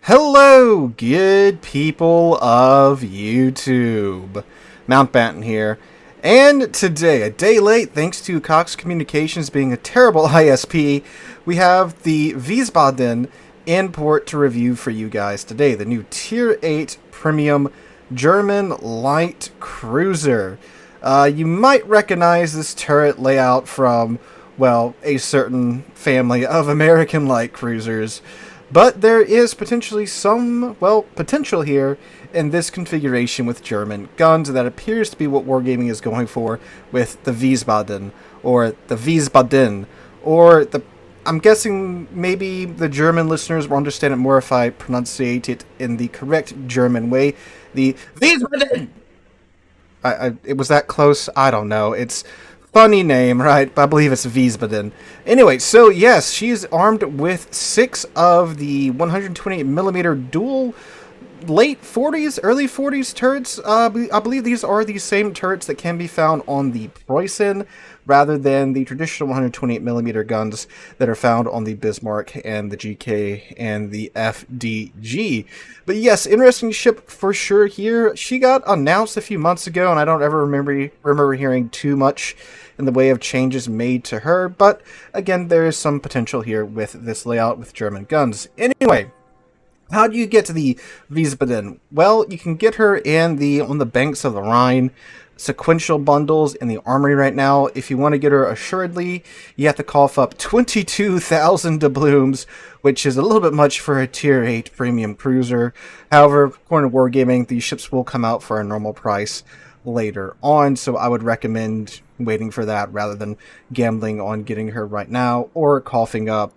Hello, good people of YouTube. Mountbatten here. And today, a day late, thanks to Cox Communications being a terrible ISP, we have the Wiesbaden import to review for you guys today. The new Tier 8 Premium German Light Cruiser. You might recognize this turret layout from, well, a certain family of American light cruisers. But there is potentially some, well, potential here in this configuration with German guns that appears to be what Wargaming is going for with the Wiesbaden, or the Wiesbaden, or the... I'm guessing maybe the German listeners will understand it more if I pronunciate it in the correct German way. The Wiesbaden! It was that close? I don't know. It's funny name, right? I believe it's Wiesbaden. Anyway, so yes, she's armed with 6 of the 128mm dual late 40s, early 40s turrets. I believe these are the same turrets that can be found on the Preußen, rather than the traditional 128mm guns that are found on the Bismarck and the GK and the FDG. But yes, interesting ship for sure here. She got announced a few months ago, and I don't ever remember hearing too much in the way of changes made to her. But again, there is some potential here with this layout with German guns. Anyway, how do you get to the Wiesbaden? Well, you can get her on the banks of the Rhine. Sequential bundles in the armory right now. If you want to get her assuredly, you have to cough up 22,000 doubloons, which is a little bit much for a Tier 8 premium cruiser. However, according to Wargaming, these ships will come out for a normal price later on, so I would recommend waiting for that rather than gambling on getting her right now or coughing up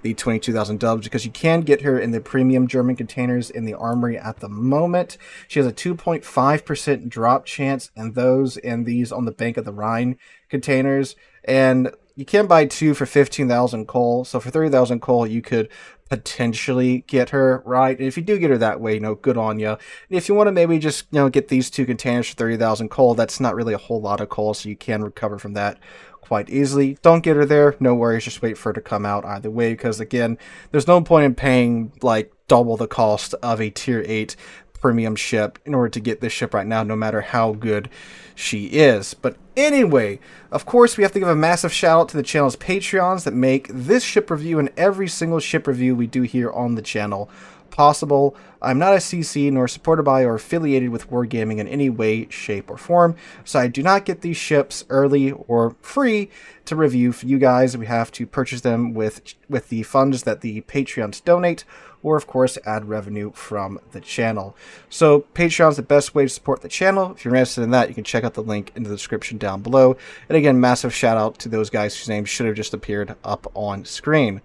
the 22,000 dubs, because you can get her in the premium German containers in the armory at the moment. She has a 2.5% drop chance in those and these on the Bank of the Rhine containers, and you can buy 2 for 15,000 coal. So for 30,000 coal, you could potentially get her, right? And if you do get her that way, good on you. If you want to maybe just, get these 2 containers for 30,000 coal, that's not really a whole lot of coal, so you can recover from that quite easily. Don't get her there, no worries, just wait for her to come out either way, because again, there's no point in paying like double the cost of a Tier 8 premium ship in order to get this ship right now, no matter how good she is. But anyway, of course, we have to give a massive shout out to the channel's Patreons that make this ship review and every single ship review we do here on the channel possible. I'm not a CC nor supported by or affiliated with Wargaming in any way, shape, or form, so I do not get these ships early or free to review for you guys. We have to purchase them with the funds that the Patreons donate, or of course add revenue from the channel. So Patreon's the best way to support the channel. If you're interested in that, you can check out the link in the description down below. And again, massive shout out to those guys whose names should have just appeared up on screen.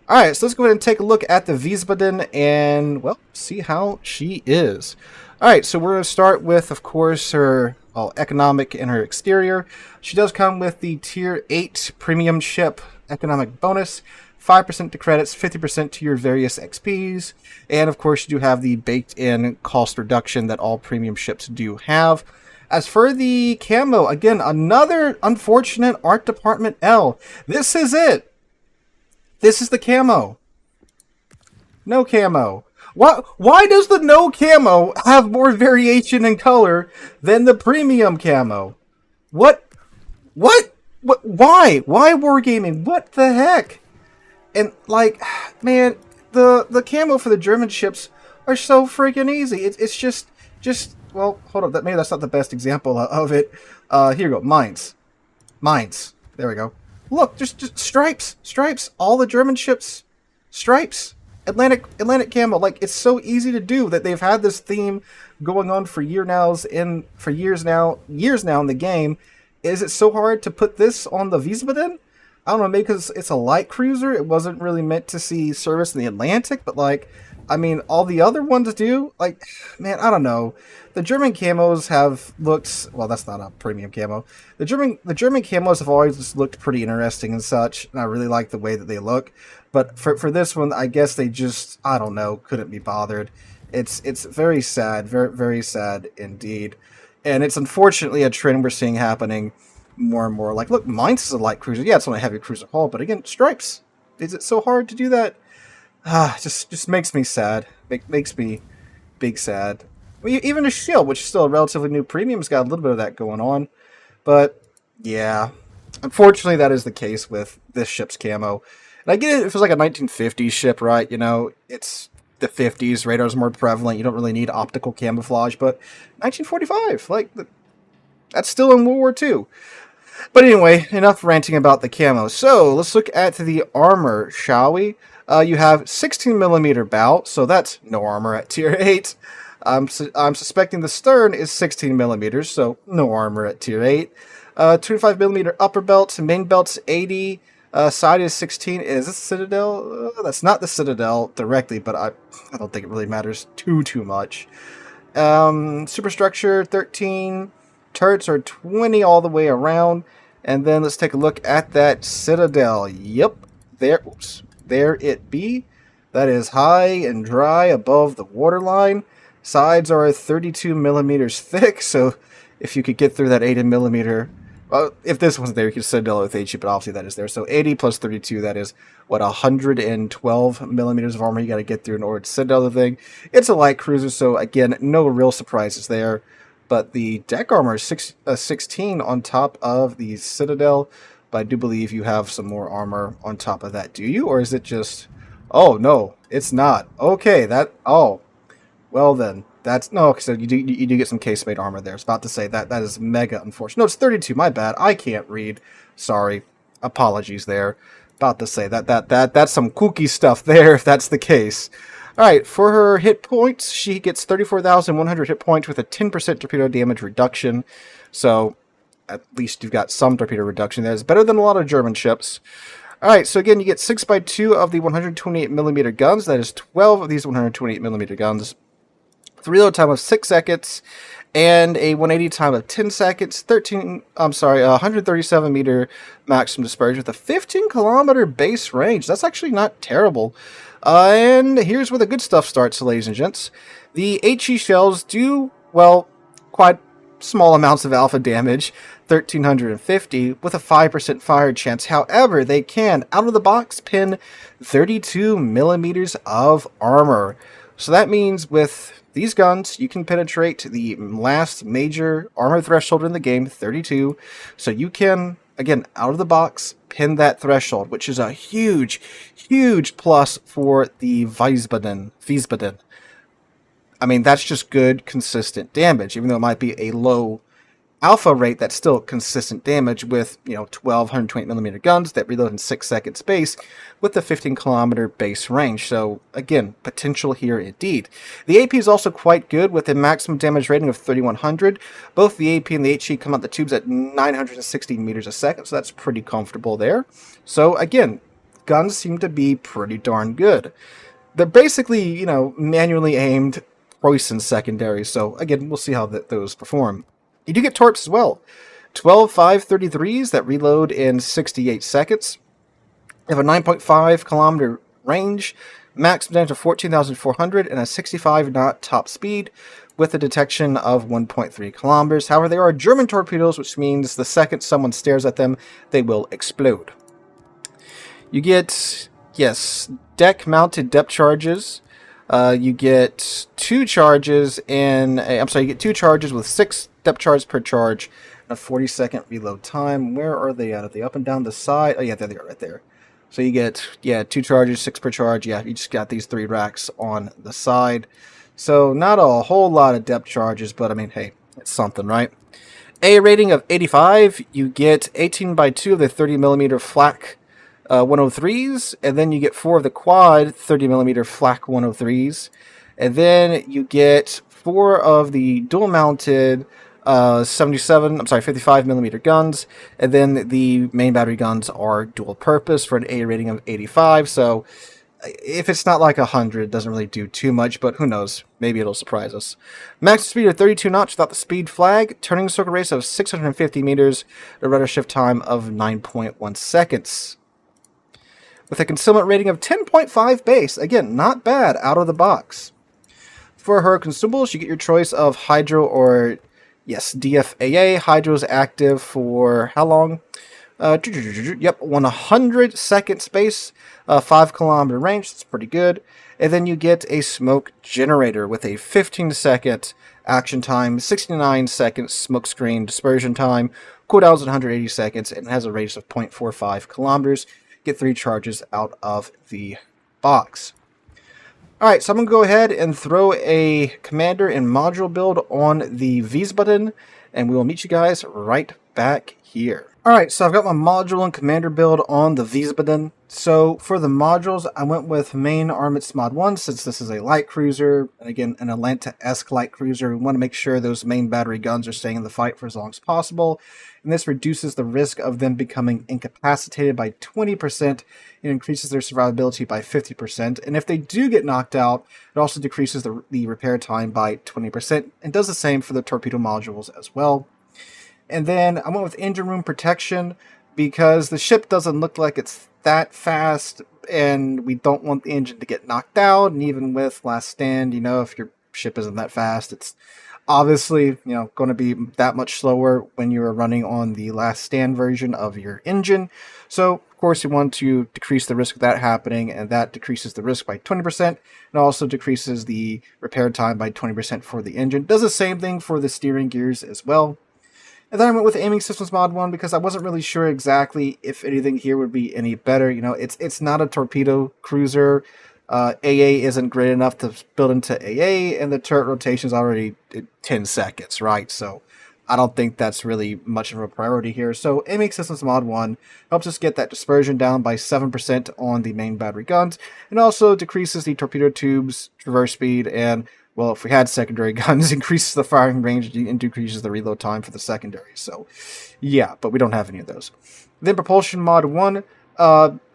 Alright, so let's go ahead and take a look at the Wiesbaden and, well, see how she is. Alright, so we're going to start with, of course, her economic and her exterior. She does come with the Tier 8 Premium Ship economic bonus, 5% to credits, 50% to your various XPs, and of course you do have the baked-in cost reduction that all premium ships do have. As for the camo, again, another unfortunate art department L. This is it. This is the camo. No camo. Why does the no camo have more variation in color than the premium camo? What? Why? Why Wargaming? What the heck? And like, man, the camo for the German ships are so freaking easy. It's just well, hold up. Maybe that's not the best example of it. Here you go. Mines. There we go. Look, just stripes. All the German ships, stripes. Atlantic camo. Like, it's so easy to do that they've had this theme going on for years now in the game. Is it so hard to put this on the Wiesbaden? I don't know, maybe because it's a light cruiser. It wasn't really meant to see service in the Atlantic, but like, I mean, all the other ones do. Like, man, I don't know. The German camos have looked, well, that's not a premium camo. The German camos have always just looked pretty interesting and such, and I really like the way that they look. But for this one, I guess they just, I don't know, couldn't be bothered. It's very sad, very, very sad indeed. And it's unfortunately a trend we're seeing happening more and more. Like, look, Mainz is a light cruiser. Yeah, it's on a heavy cruiser hull, but again, stripes. Is it so hard to do that? Just makes me sad. Makes me big sad. Well, even the shield, which is still a relatively new premium, has got a little bit of that going on. But yeah, unfortunately, that is the case with this ship's camo. And I get it if it's like a 1950s ship, right? You know, it's the 50s, radar's more prevalent. You don't really need optical camouflage. But 1945, like that's still in World War II. But anyway, enough ranting about the camo. So let's look at the armor, shall we? You have 16 millimeter bow, so that's no armor at tier 8. I'm suspecting the stern is 16 millimeters, so no armor at tier 8. 25 millimeter upper belt, main belt's 80, side is 16. Is this Citadel? That's not the Citadel directly, but I don't think it really matters too much. Superstructure 13, turrets are 20 all the way around, and then let's take a look at that Citadel. Yep, there it be. That is high and dry above the waterline. Sides are 32 millimeters thick, so if you could get through that 80 millimeter, well, if this wasn't there, you could Citadel with HE, but obviously that is there. So 80 plus 32, that is, what, 112 millimeters of armor you got to get through in order to Citadel the thing. It's a light cruiser, so again, no real surprises there. But the deck armor is 16 on top of the Citadel, but I do believe you have some more armor on top of that. Do you? Or is it just... Oh, no, it's not. Okay, oh, well then. That's... No, so you do get some casemate armor there. I was about to say that is mega unfortunate. No, it's 32, my bad. I can't read. Sorry. Apologies there. About to say that's some kooky stuff there, if that's the case. Alright, for her hit points, she gets 34,100 hit points with a 10% torpedo damage reduction. So, at least you've got some torpedo reduction there. It's better than a lot of German ships. Alright, so again, you get 6x2 of the 128mm guns. That is 12 of these 128mm guns. With a reload time of 6 seconds, and a 180 time of 10 seconds, 137 meter maximum dispersion with a 15 kilometer base range. That's actually not terrible. And here's where the good stuff starts, ladies and gents. The HE shells do, well, quite small amounts of alpha damage, 1,350, with a 5% fire chance. However, they can, out of the box, pin 32 millimeters of armor. So that means with these guns, you can penetrate the last major armor threshold in the game, 32. So you can, again, out of the box, pin that threshold, which is a huge plus for the Wiesbaden. I mean, that's just good, consistent damage. Even though it might be a low alpha rate, that's still consistent damage with, 12 120mm guns that reload in 6 seconds space with the 15 kilometer base range. So again, potential here indeed. The AP is also quite good with a maximum damage rating of 3100. Both the AP and the HE come out the tubes at 960 meters a second, so that's pretty comfortable there. So again, guns seem to be pretty darn good. They're basically, manually aimed Preußen secondaries, so again, we'll see how those perform. You do get torps as well. 12 533s that reload in 68 seconds. They have a 9.5 kilometer range, max damage of 14,400, and a 65 knot top speed with a detection of 1.3 kilometers. However, they are German torpedoes, which means the second someone stares at them, they will explode. You get, yes, deck-mounted depth charges. You get two charges you get 2 charges with 6 depth charges per charge, and a 40-second reload time. Where are they at? Are they up and down the side? Oh yeah, there they are right there. So you get, 2 charges, 6 per charge. Yeah, you just got these 3 racks on the side. So not a whole lot of depth charges, but I mean, hey, it's something, right? A rating of 85, you get 18x2 of the 30mm flak 103s, and then you get 4 of the quad 30mm flak 103s, and then you get 4 of the dual mounted 55mm guns, and then the main battery guns are dual purpose for an A rating of 85. So if it's not like 100, it doesn't really do too much, but who knows, maybe it'll surprise us. Max speed of 32 knots without the speed flag, turning circle radius of 650 meters, a rudder shift time of 9.1 seconds. With a concealment rating of 10.5 base. Again, not bad out of the box. For her consumables, you get your choice of Hydro or, yes, DFAA. Hydro is active for how long? Yep, 100 second space, 5 kilometer range. That's pretty good. And then you get a smoke generator with a 15-second action time, 69-second smoke screen dispersion time, cooldowns at 180 seconds, and it has a radius of 0.45 kilometers. Get 3 charges out of the box. Alright, so I'm going to go ahead and throw a commander and module build on the Wiesbaden, and we will meet you guys right back here. Alright, so I've got my module and commander build on the Wiesbaden. So for the modules, I went with main Armaments Mod 1 since this is a light cruiser, and again, an Atlanta-esque light cruiser. We want to make sure those main battery guns are staying in the fight for as long as possible, and this reduces the risk of them becoming incapacitated by 20%, and increases their survivability by 50%, and if they do get knocked out, it also decreases the repair time by 20%, and does the same for the torpedo modules as well. And then I went with engine room protection because the ship doesn't look like it's that fast, and we don't want the engine to get knocked out. And even with Last Stand, you know, if your ship isn't that fast, it's obviously, you know, going to be that much slower when you're running on the Last Stand version of your engine. So, of course, you want to decrease the risk of that happening, and that decreases the risk by 20%, and also decreases the repair time by 20% for the engine. Does the same thing for the steering gears as well. And then I went with Aiming Systems Mod 1 because I wasn't really sure exactly if anything here would be any better. You know, it's not a torpedo cruiser. AA isn't great enough to build into AA, and the turret rotation is already 10 seconds, right? So I don't think that's really much of a priority here. So Aiming Systems Mod 1 helps us get that dispersion down by 7% on the main battery guns, and also decreases the torpedo tubes, traverse speed, and, well, if we had secondary guns, increases the firing range and decreases the reload time for the secondary. So, yeah, but we don't have any of those. Then Propulsion Mod 1,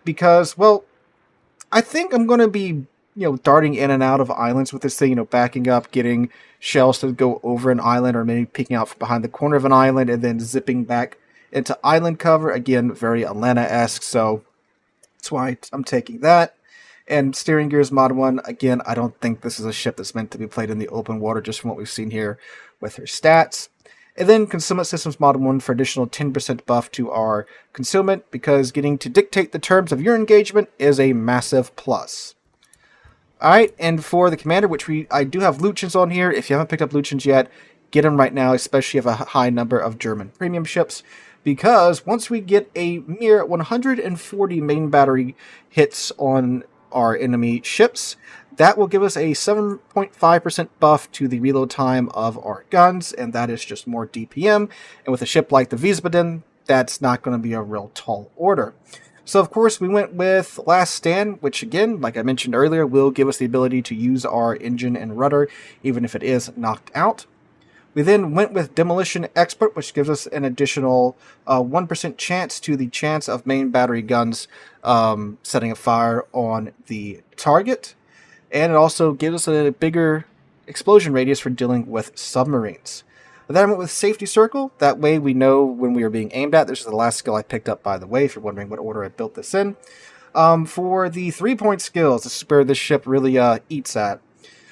because, well, I think I'm going to be, you know, darting in and out of islands with this thing, you know, backing up, getting shells to go over an island, or maybe peeking out from behind the corner of an island, and then zipping back into island cover. Again, very Atlanta-esque, so that's why I'm taking that. And Steering Gears Mod 1, again, I don't think this is a ship that's meant to be played in the open water, just from what we've seen here with her stats. And then Consummate Systems Mod 1 for additional 10% buff to our concealment, because getting to dictate the terms of your engagement is a massive plus. Alright, and for the commander, which I do have Luchins on here. If you haven't picked up Luchins yet, get them right now, especially if you have a high number of German premium ships, because once we get a mere 140 main battery hits on our enemy ships, that will give us a 7.5% buff to the reload time of our guns, and that is just more DPM. And with a ship like the Wiesbaden, that's not going to be a real tall order. So, of course, we went with Last Stand, which, again, like I mentioned earlier, will give us the ability to use our engine and rudder, even if it is knocked out. We then went with Demolition Expert, which gives us an additional 1% chance to the chance of main battery guns setting a fire on the target. And it also gives us a bigger explosion radius for dealing with submarines. Then I went with Safety Circle. That way we know when we are being aimed at. This is the last skill I picked up, by the way, if you're wondering what order I built this in. For the 3-point skills, this is where this ship really eats at.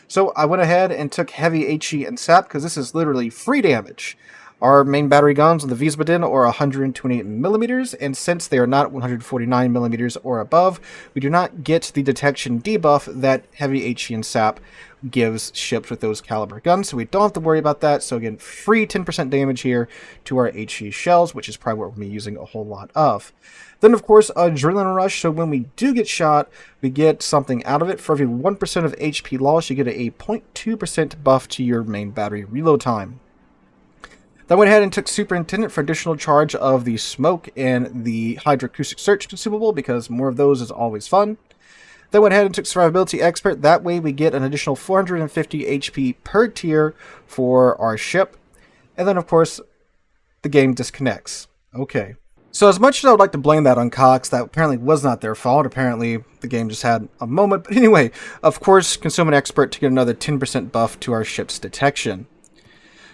So I went ahead and took Heavy HE and SAP, because this is literally free damage. Our main battery guns on the Wiesbaden are 128 millimeters, and since they are not 149 millimeters or above, we do not get the detection debuff that Heavy HE and SAP gives ships with those caliber guns, so we don't have to worry about that. So again, free 10% damage here to our HE shells, which is probably what we'll be using a whole lot of. Then, of course, Adrenaline Rush, so when we do get shot, we get something out of it. For every 1% of HP loss, you get a 0.2% buff to your main battery reload time. Then went ahead and took Superintendent for additional charge of the smoke and the Hydroacoustic Search consumable, because more of those is always fun. Then went ahead and took Survivability Expert. That way we get an additional 450 HP per tier for our ship. And then, of course, the game disconnects. Okay. So as much as I would like to blame that on Cox, that apparently was not their fault. Apparently the game just had a moment. But anyway, of course, Consummate Expert to get another 10% buff to our ship's detection.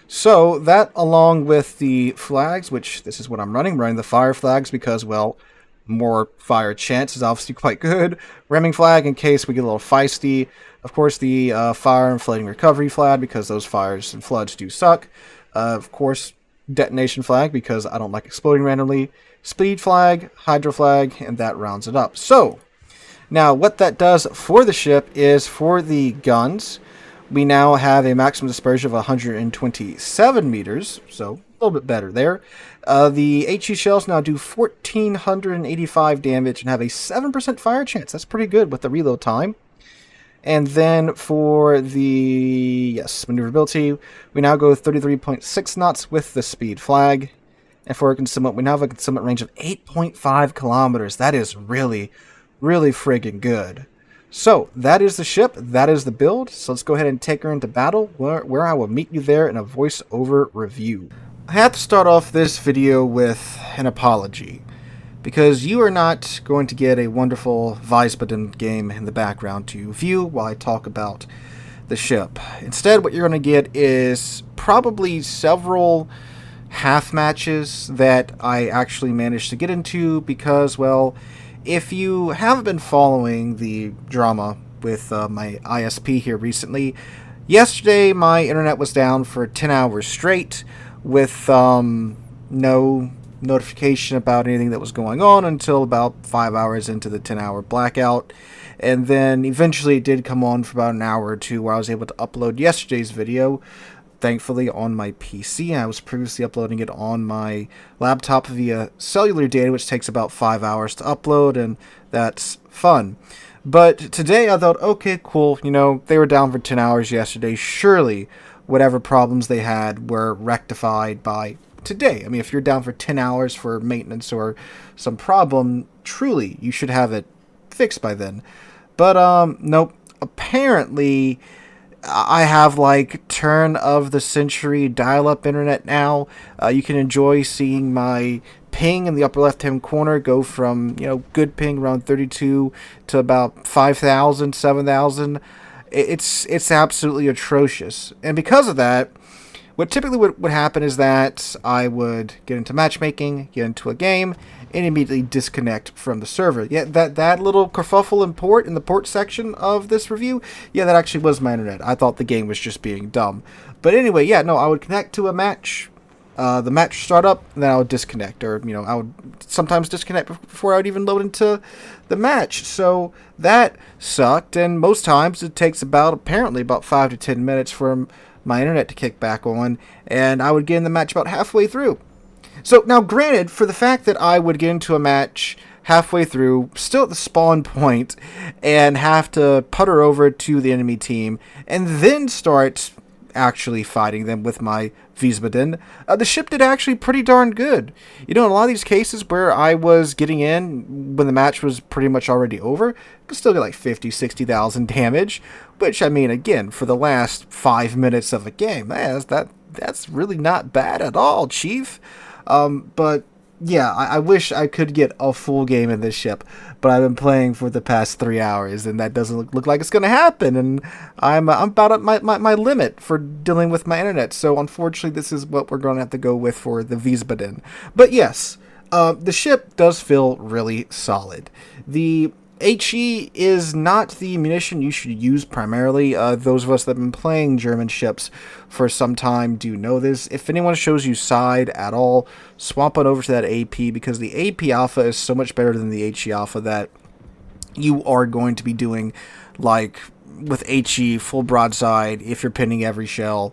So that, along with the flags, which this is what I'm running the fire flags because, well, more fire chance is obviously quite good. Ramming flag in case we get a little feisty. Of course, the fire and flooding recovery flag because those fires and floods do suck. Of course, detonation flag because I don't like exploding randomly, speed flag, hydro flag, and that rounds it up. So, now what that does for the ship is for the guns, we now have a maximum dispersion of 127 meters, so a little bit better there. The HE shells now do 1,485 damage and have a 7% fire chance. That's pretty good with the reload time. And then for the, maneuverability, we now go 33.6 knots with the speed flag. And for a concealment, we now have a concealment range of 8.5 kilometers. That is really, really friggin' good. So, that is the ship, that is the build. So let's go ahead and take her into battle, where I will meet you there in a voiceover review. I have to start off this video with an apology, because you are not going to get a wonderful Wiesbaden game in the background to view while I talk about the ship. Instead, what you're going to get is probably several half matches that I actually managed to get into because, well, if you haven't been following the drama with my ISP here recently, yesterday my internet was down for 10 hours straight with no notification about anything that was going on until about 5 hours into the 10-hour blackout. And then eventually it did come on for about an hour or two where I was able to upload yesterday's video, thankfully on my PC. I was previously uploading it on my laptop via cellular data, which takes about 5 hours to upload, and that's fun. But today I thought, okay, cool, you know, they were down for 10 hours yesterday. Surely whatever problems they had were rectified by today. I mean, if you're down for 10 hours for maintenance or some problem, truly, you should have it fixed by then. But, nope. Apparently, I have like turn of the century dial-up internet now. You can enjoy seeing my ping in the upper left-hand corner go from, you know, good ping around 32 to about 5,000, 7,000. It's absolutely atrocious. And because of that, what typically would happen is that I would get into matchmaking, get into a game, and immediately disconnect from the server. Yeah, that little kerfuffle in the port section of this review, yeah, that actually was my internet. I thought the game was just being dumb. But anyway, yeah, no, I would connect to a match, the match would start up, and then I would disconnect. Or, you know, I would sometimes disconnect before I would even load into the match. So that sucked, and most times it takes apparently about 5 to 10 minutes for my internet to kick back on, and I would get in the match about halfway through. So, now granted, for the fact that I would get into a match halfway through, still at the spawn point, and have to putter over to the enemy team, and then start actually fighting them with my Wiesbaden, the ship did actually pretty darn good. You know, in a lot of these cases where I was getting in when the match was pretty much already over, I could still get like 50, 60,000 damage, which, I mean, again, for the last 5 minutes of a game, that's really not bad at all, Chief. But yeah, I wish I could get a full game in this ship, but I've been playing for the past 3 hours, and that doesn't look like it's going to happen, and I'm about at my limit for dealing with my internet, so unfortunately this is what we're going to have to go with for the Wiesbaden. But yes, the ship does feel really solid. The HE is not the munition you should use primarily. Those of us that have been playing German ships for some time do know this. If anyone shows you side at all, swap it over to that AP, because the AP Alpha is so much better than the HE Alpha that you are going to be doing, like, with HE full broadside. If you're pinning every shell,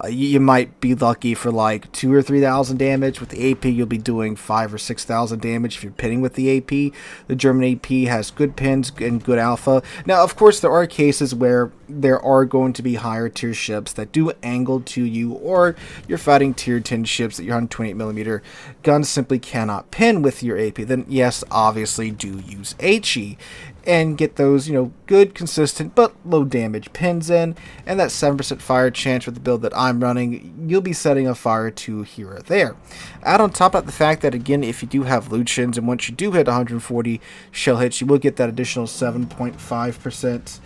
you might be lucky for like 2,000 or 3,000 damage. With the AP, you'll be doing 5,000 or 6,000 damage if you're pinning with the AP. The German AP has good pins and good alpha. Now, of course, there are cases where there are going to be higher tier ships that do angle to you, or you're fighting tier 10 ships that your 128mm guns simply cannot pin with your AP. Then yes, obviously do use HE and get those, you know, good, consistent, but low damage pins in, and that 7% fire chance with the build that I'm running, you'll be setting a fire to here or there. Add on top of that the fact that, again, if you do have Lucians, and once you do hit 140 shell hits, you will get that additional 7.5%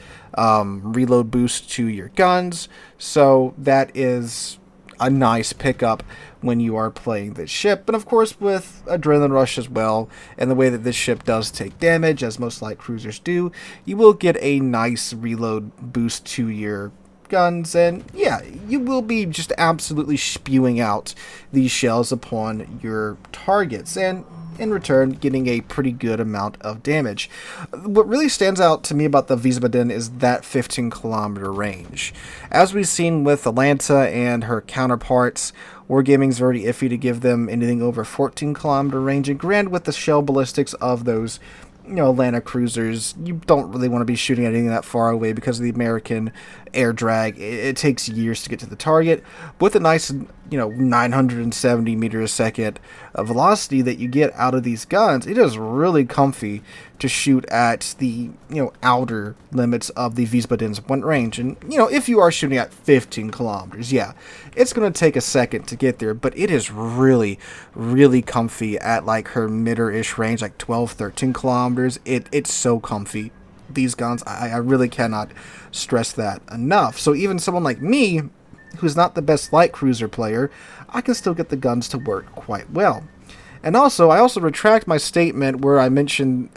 reload boost to your guns, so that is a nice pickup when you are playing this ship. And of course, with Adrenaline Rush as well, and the way that this ship does take damage, as most light cruisers do, you will get a nice reload boost to your guns, and yeah, you will be just absolutely spewing out these shells upon your targets, and in return getting a pretty good amount of damage. What really stands out to me about the Wiesbaden is that 15-kilometer range. As we've seen with Atlanta and her counterparts, Wargaming's very iffy to give them anything over 14-kilometer range, and granted, with the shell ballistics of those Atlanta cruisers, you don't really want to be shooting at anything that far away because of the American air drag. It takes years to get to the target. But with a nice, 970 meters a second velocity that you get out of these guns, it is really comfy to shoot at the, outer limits of the Wiesbaden's range. And, if you are shooting at 15 kilometers, yeah, it's going to take a second to get there, but it is really, really comfy at like her mid-ish range, like 12, 13 kilometers. It's so comfy. These guns, I really cannot stress that enough. So even someone like me, who's not the best light cruiser player, I can still get the guns to work quite well. And also, I also retract my statement where I mentioned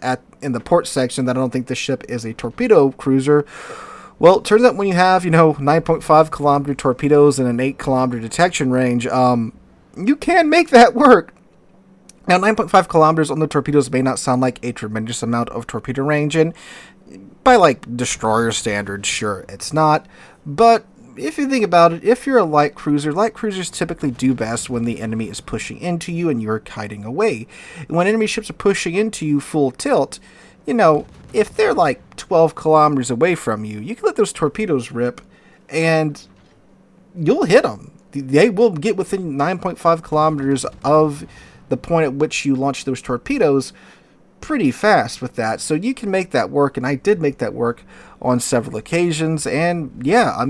in the port section that I don't think the ship is a torpedo cruiser. Well, it turns out when you have, 9.5 kilometer torpedoes and an 8 kilometer detection range, you can make that work. Now, 9.5 kilometers on the torpedoes may not sound like a tremendous amount of torpedo range, and by like destroyer standards, sure, it's not. But if you think about it, if you're a light cruisers typically do best when the enemy is pushing into you and you're kiting away. When enemy ships are pushing into you full tilt, if they're like 12 kilometers away from you, you can let those torpedoes rip and you'll hit them. They will get within 9.5 kilometers of the point at which you launch those torpedoes pretty fast with that. So you can make that work, and I did make that work on several occasions. And yeah,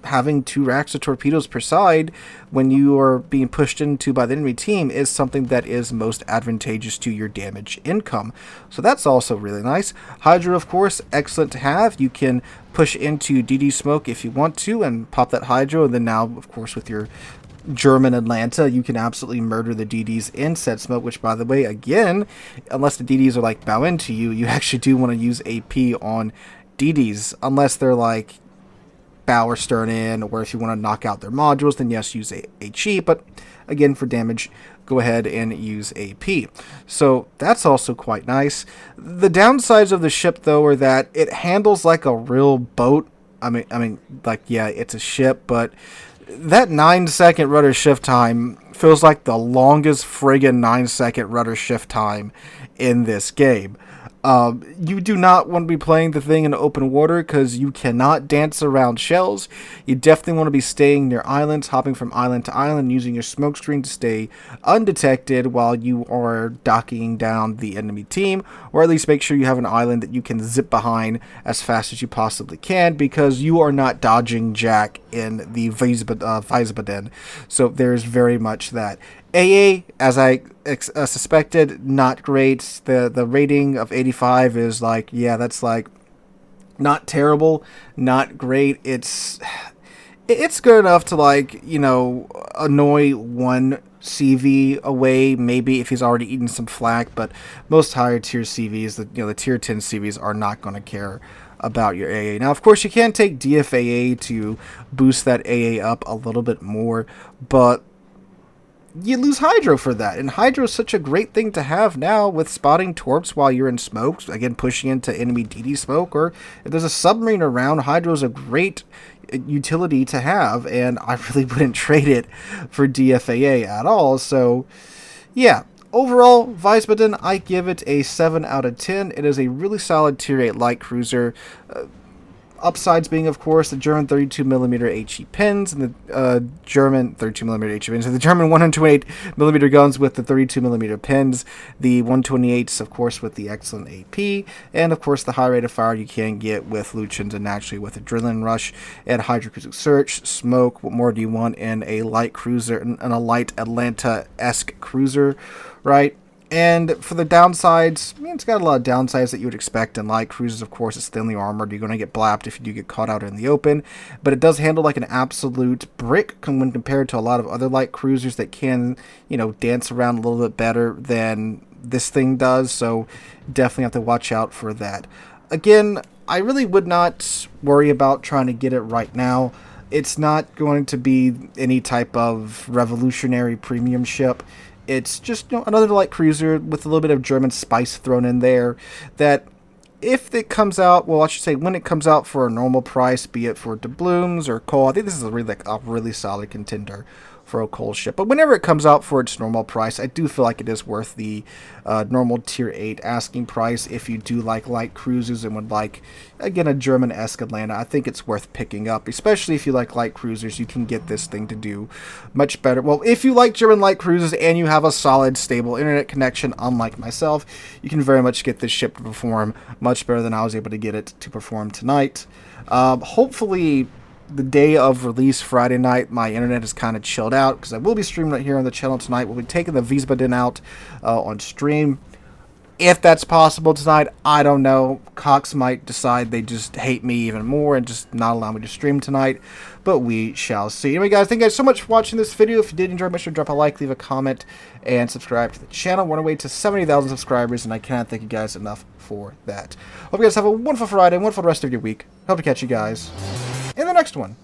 having 2 racks of torpedoes per side when you are being pushed into by the enemy team is something that is most advantageous to your damage income. So that's also really nice. Hydro, of course, excellent to have. You can push into DD smoke if you want to and pop that hydro, and then now, of course, with your German Atlanta, you can absolutely murder the DDs in said smoke, which, by the way, again, unless the DDs are like bow into you, you actually do want to use AP on DDs, unless they're like bow or stern in, or if you want to knock out their modules, then yes, use HE, but again, for damage, go ahead and use AP. So that's also quite nice. The downsides of the ship, though, are that it handles like a real boat. Yeah, it's a ship, but that 9-second rudder shift time feels like the longest friggin' 9-second rudder shift time in this game. You do not want to be playing the thing in open water because you cannot dance around shells. You definitely want to be staying near islands, hopping from island to island, using your smoke screen to stay undetected while you are docking down the enemy team, or at least make sure you have an island that you can zip behind as fast as you possibly can, because you are not dodging jack in the Wiesbaden. So there's very much that. AA, as I suspected, not great. The rating of 85 is like, yeah, that's like not terrible, not great. It's good enough to like, annoy one CV away, maybe if he's already eaten some flack, but most higher tier CVs, the tier 10 CVs are not going to care about your AA. Now, of course, you can take DFAA to boost that AA up a little bit more, but you lose hydro for that, and hydro is such a great thing to have now with spotting torps while you're in smoke, again pushing into enemy DD smoke, or if there's a submarine around, hydro is a great utility to have, and I really wouldn't trade it for DFAA at all. So yeah, overall, Wiesbaden, I give it a 7 out of 10. It is a really solid tier 8 light cruiser. Upsides being, of course, the German 32mm HE pins and the German 32mm HE pins, and the German 128mm guns with the 32mm pins, the 128s, of course, with the excellent AP, and, of course, the high rate of fire you can get with Luchins and naturally with Adrenaline Rush and Hydroacoustic Search, Smoke. What more do you want in a light cruiser, in a light Atlanta-esque cruiser, right? And for the downsides, it's got a lot of downsides that you would expect in light cruisers. Of course, it's thinly armored. You're going to get blapped if you do get caught out in the open. But it does handle like an absolute brick when compared to a lot of other light cruisers that can, dance around a little bit better than this thing does. So definitely have to watch out for that. again, I really would not worry about trying to get it right now. It's not going to be any type of revolutionary premium ship. It's just, another light cruiser with a little bit of German spice thrown in there that if it comes out, well, I should say when it comes out for a normal price, be it for doubloons or coal, I think this is a really solid contender for a coal ship. But whenever it comes out for its normal price, I do feel like it is worth the normal Tier 8 asking price. If you do like light cruisers and would like, again, a German-esque Atlanta, I think it's worth picking up. Especially if you like light cruisers, you can get this thing to do much better. Well, if you like German light cruisers and you have a solid, stable internet connection, unlike myself, you can very much get this ship to perform much better than I was able to get it to perform tonight. Hopefully, the day of release, Friday night, my internet is kind of chilled out because I will be streaming right here on the channel tonight. We'll be taking the Wiesbaden out on stream. If that's possible tonight, I don't know. Cox might decide they just hate me even more and just not allow me to stream tonight, but we shall see. Anyway, guys, thank you guys so much for watching this video. If you did enjoy, make sure to drop a like, leave a comment, and subscribe to the channel. We're on our way to 70,000 subscribers, and I cannot thank you guys enough for that. Hope you guys have a wonderful Friday, wonderful rest of your week. Hope to catch you guys in the next one.